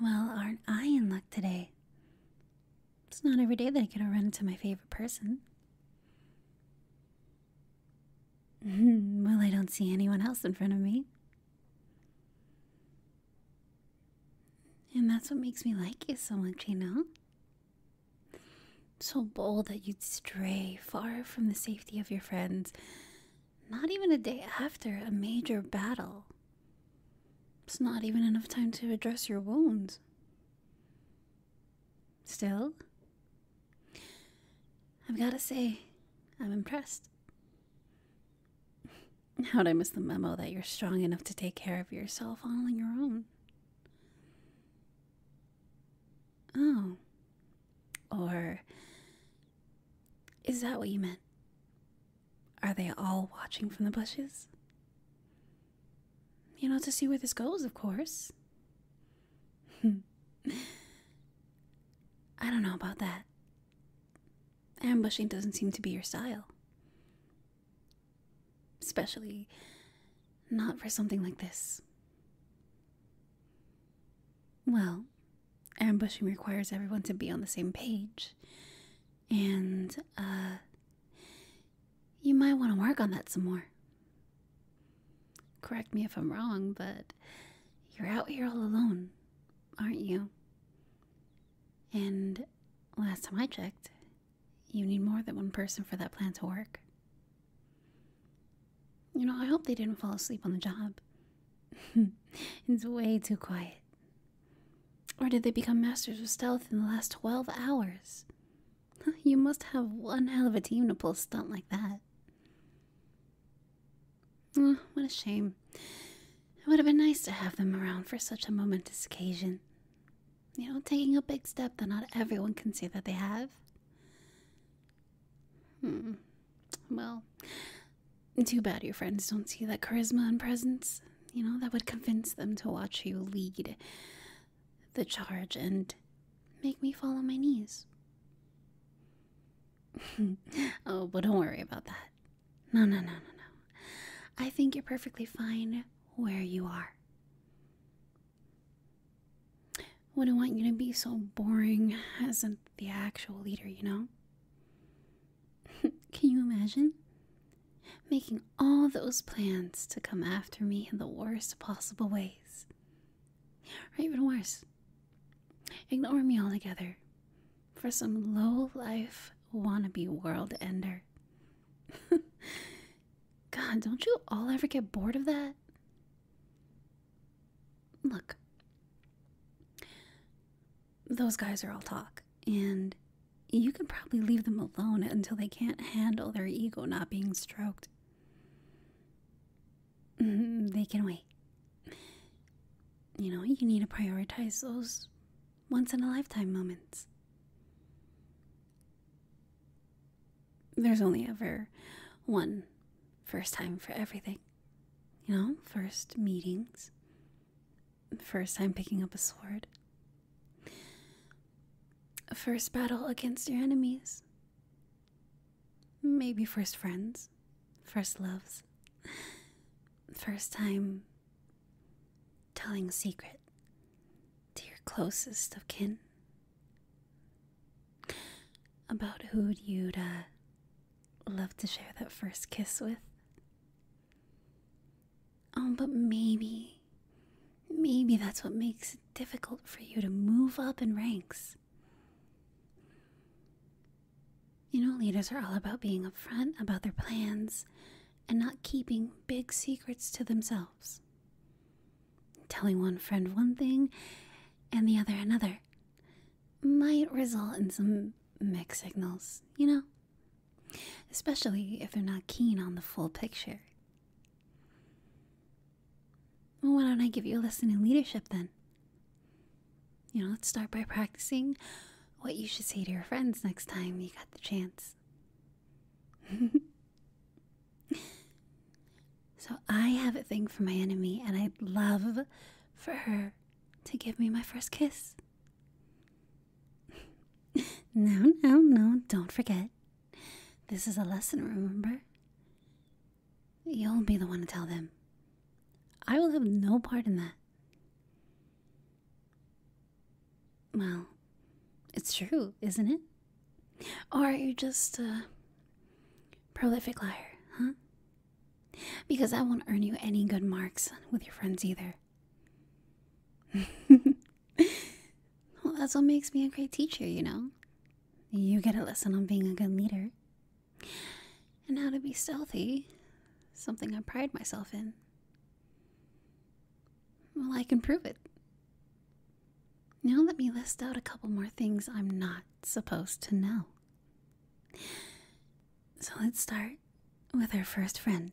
Well, aren't I in luck today? It's not every day that I get to run into my favorite person. Well, I don't see anyone else in front of me. And that's what makes me like you so much, you know? So bold that you'd stray far from the safety of your friends, not even a day after a major battle. It's not even enough time to address your wounds. Still, I've got to say, I'm impressed. How'd I miss the memo that you're strong enough to take care of yourself all on your own? Oh. Or is that what you meant? Are they all watching from the bushes? You know, to see where this goes, of course. I don't know about that. Ambushing doesn't seem to be your style. Especially not for something like this. Well, ambushing requires everyone to be on the same page. And, you might want to work on that some more. Correct me if I'm wrong, but you're out here all alone, aren't you? And last time I checked, you need more than one person for that plan to work. You know, I hope they didn't fall asleep on the job. It's way too quiet. Or did they become masters of stealth in the last 12 hours? You must have one hell of a team to pull a stunt like that. Oh, what a shame. It would have been nice to have them around for such a momentous occasion. You know, taking a big step that not everyone can say that they have. Well, too bad your friends don't see that charisma and presence. You know, that would convince them to watch you lead the charge and make me fall on my knees. Oh, but don't worry about that. No. I think you're perfectly fine where you are. Wouldn't want you to be so boring as the actual leader, you know? Can you imagine? Making all those plans to come after me in the worst possible ways. Or even worse, ignore me altogether for some low-life wannabe world ender. God, don't you all ever get bored of that? Look, those guys are all talk, and you can probably leave them alone until they can't handle their ego not being stroked. They can wait. You know, you need to prioritize those once-in-a-lifetime moments. There's only ever one first time for everything. You know, first meetings, first time picking up a sword, first battle against your enemies, maybe first friends, first loves, first time telling a secret to your closest of kin about who you'd love to share that first kiss with. Oh, but maybe that's what makes it difficult for you to move up in ranks. You know, leaders are all about being upfront about their plans and not keeping big secrets to themselves. Telling one friend one thing and the other another might result in some mixed signals, you know? Especially if they're not keen on the full picture. Well, why don't I give you a lesson in leadership then? You know, let's start by practicing what you should say to your friends next time you got the chance. So I have a thing for my enemy, and I'd love for her to give me my first kiss. No, don't forget. This is a lesson, remember? You'll be the one to tell them. I will have no part in that. Well, it's true, isn't it? Or are you just a prolific liar, huh? Because I won't earn you any good marks with your friends either. Well, that's what makes me a great teacher, you know? You get a lesson on being a good leader. And how to be stealthy, something I pride myself in. Well, I can prove it. Now let me list out a couple more things I'm not supposed to know. So let's start with our first friend,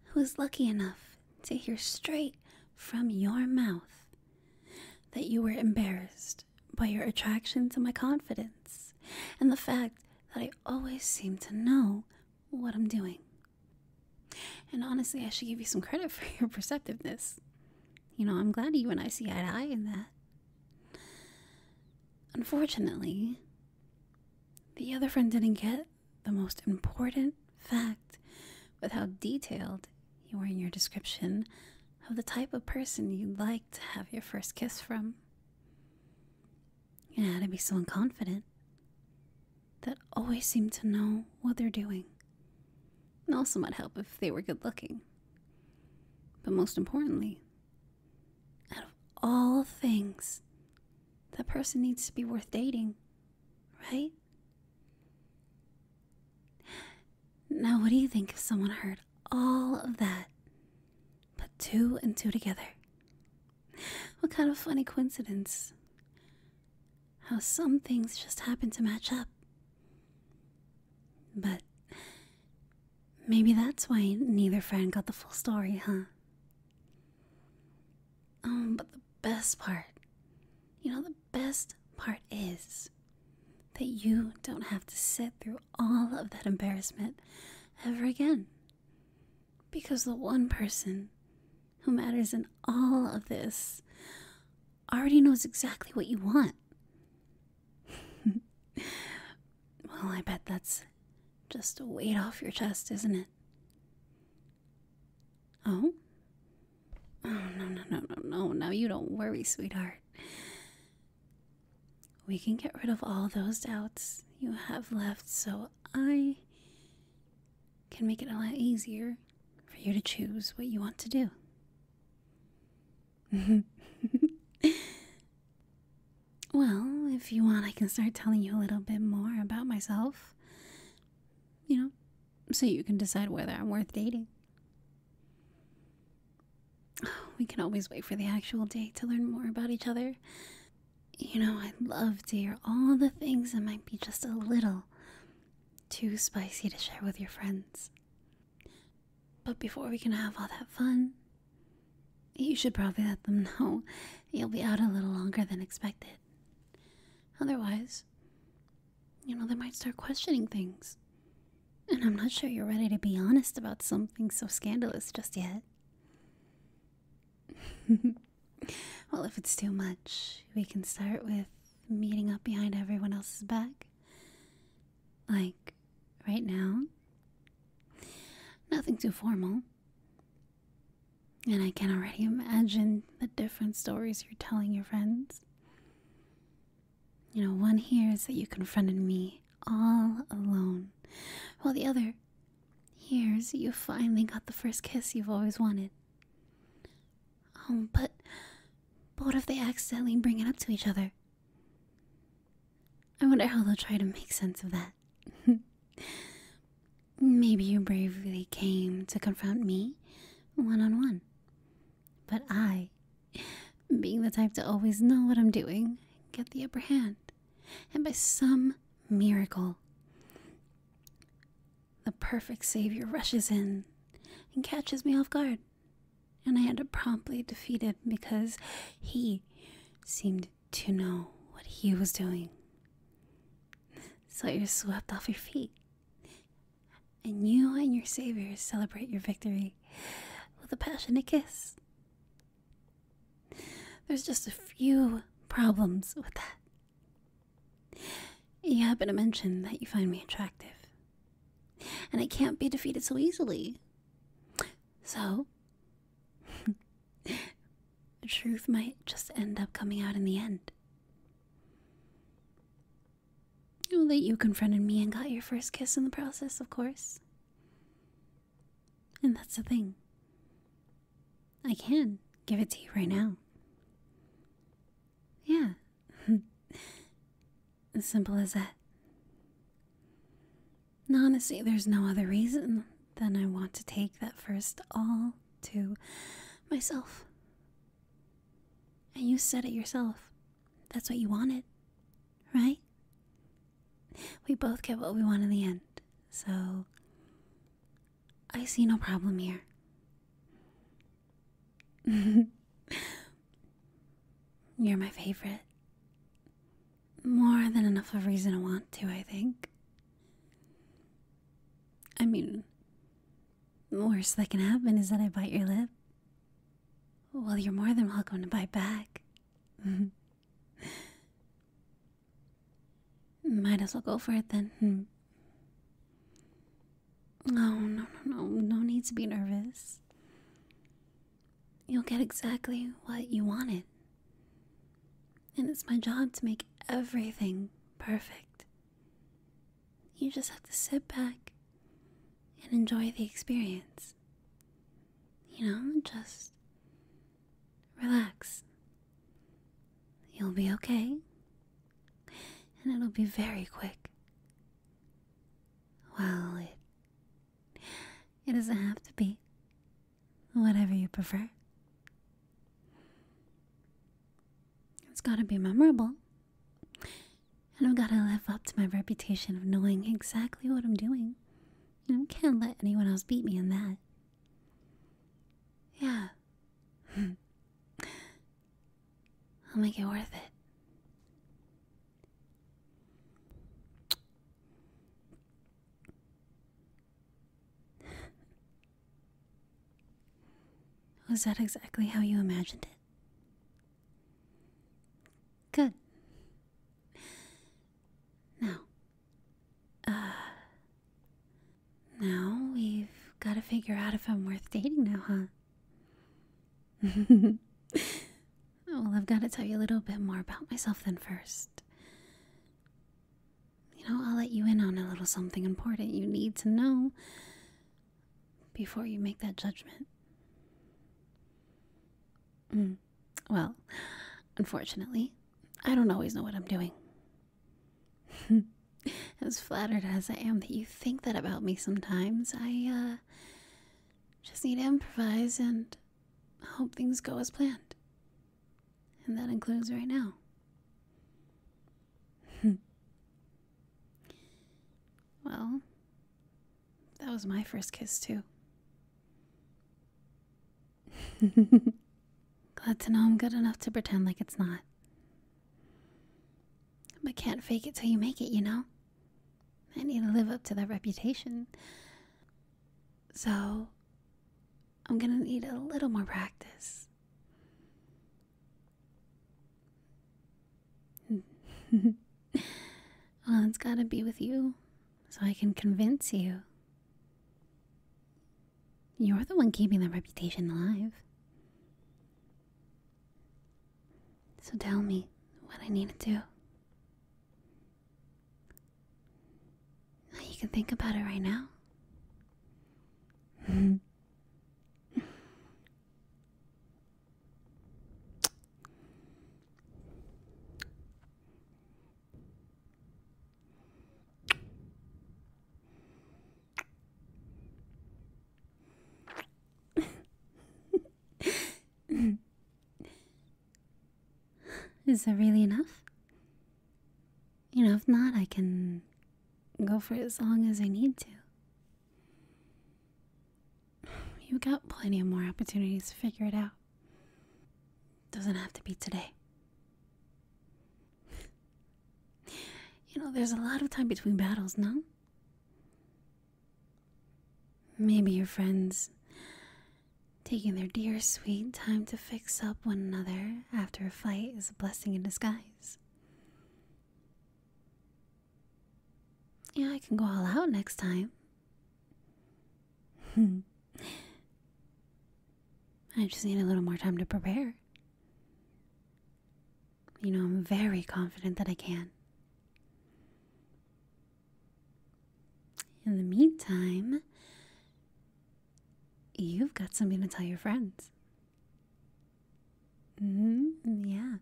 who was lucky enough to hear straight from your mouth that you were embarrassed by your attraction to my confidence and the fact that I always seem to know what I'm doing. And honestly, I should give you some credit for your perceptiveness. You know, I'm glad you and I see eye to eye in that. Unfortunately, the other friend didn't get the most important fact with how detailed you were in your description of the type of person you'd like to have your first kiss from. You had to be someone confident that always seemed to know what they're doing. And also might help if they were good looking. But most importantly, out of all things, that person needs to be worth dating, right? Now, what do you think if someone heard all of that, put two and two together? What kind of funny coincidence? How some things just happen to match up. But maybe that's why neither friend got the full story, huh? But the best part, the best part is that you don't have to sit through all of that embarrassment ever again. Because the one person who matters in all of this already knows exactly what you want. Well, I bet that's just a weight off your chest, isn't it? Oh? Oh, no. Now you don't worry, sweetheart. We can get rid of all those doubts you have left so I can make it a lot easier for you to choose what you want to do. Well, if you want, I can start telling you a little bit more about myself. So you can decide whether I'm worth dating. We can always wait for the actual date to learn more about each other. I'd love to hear all the things that might be just a little too spicy to share with your friends. But before we can have all that fun, you should probably let them know you'll be out a little longer than expected. Otherwise, they might start questioning things. And I'm not sure you're ready to be honest about something so scandalous just yet. Well, if it's too much, we can start with meeting up behind everyone else's back. Like, right now. Nothing too formal. And I can already imagine the different stories you're telling your friends. One hears that you confronted me all alone, while the other hears that you finally got the first kiss you've always wanted. But what if they accidentally bring it up to each other? I wonder how they'll try to make sense of that. Maybe you bravely came to confront me one-on-one. But I, being the type to always know what I'm doing, get the upper hand. And by some miracle, the perfect savior rushes in and catches me off guard. And I end up promptly defeated because he seemed to know what he was doing. So you're swept off your feet. And you and your savior celebrate your victory with a passionate kiss. There's just a few problems with that. You happen to mention that you find me attractive. And I can't be defeated so easily. So, the truth might just end up coming out in the end. Well, that you confronted me and got your first kiss in the process, of course. And that's the thing. I can give it to you right now. Yeah. As simple as that. Honestly, there's no other reason than I want to take that first all to myself. And you said it yourself. That's what you wanted, right? We both get what we want in the end. So, I see no problem here. You're my favorite. More than enough of a reason to want to, I think. I mean, the worst that can happen is that I bite your lip. Well, you're more than welcome to bite back. Might as well go for it then. Oh, no need to be nervous. You'll get exactly what you wanted. And it's my job to make everything perfect. You just have to sit back and enjoy the experience. Just relax. You'll be okay. And it'll be very quick. Well, it doesn't have to be. Whatever you prefer. It's gotta be memorable. And I've gotta live up to my reputation of knowing exactly what I'm doing. Can't let anyone else beat me in that. Yeah. I'll make it worth it. Was that exactly how you imagined it? Good. Now we've got to figure out if I'm worth dating now, huh? Well, I've got to tell you a little bit more about myself then first. I'll let you in on a little something important you need to know before you make that judgment. Well, unfortunately, I don't always know what I'm doing. As flattered as I am that you think that about me sometimes, I just need to improvise and hope things go as planned. And that includes right now. Well, that was my first kiss too. Glad to know I'm good enough to pretend like it's not. But can't fake it till you make it, I need to live up to that reputation. So, I'm gonna need a little more practice. Well, it's gotta be with you, so I can convince you. You're the one keeping that reputation alive. So tell me what I need to do. You can think about it right now. Is that really enough? If not, I can go for as long as I need to. You got plenty of more opportunities to figure it out. Doesn't have to be today. There's a lot of time between battles, no? Maybe your friends taking their dear sweet time to fix up one another after a fight is a blessing in disguise. I can go all out next time. I just need a little more time to prepare. I'm very confident that I can. In the meantime, you've got something to tell your friends. Yeah.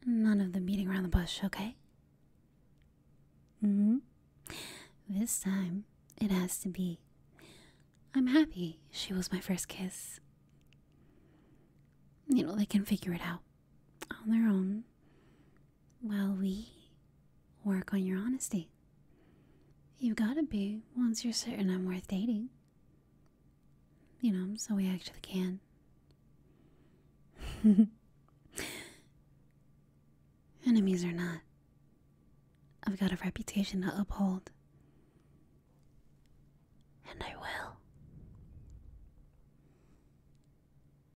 None of the beating around the bush, okay? This time, it has to be. I'm happy she was my first kiss. You know, they can figure it out on their own while we work on your honesty. You gotta be once you're certain I'm worth dating. You know, so we actually can. Enemies or not, I've got a reputation to uphold. And I will.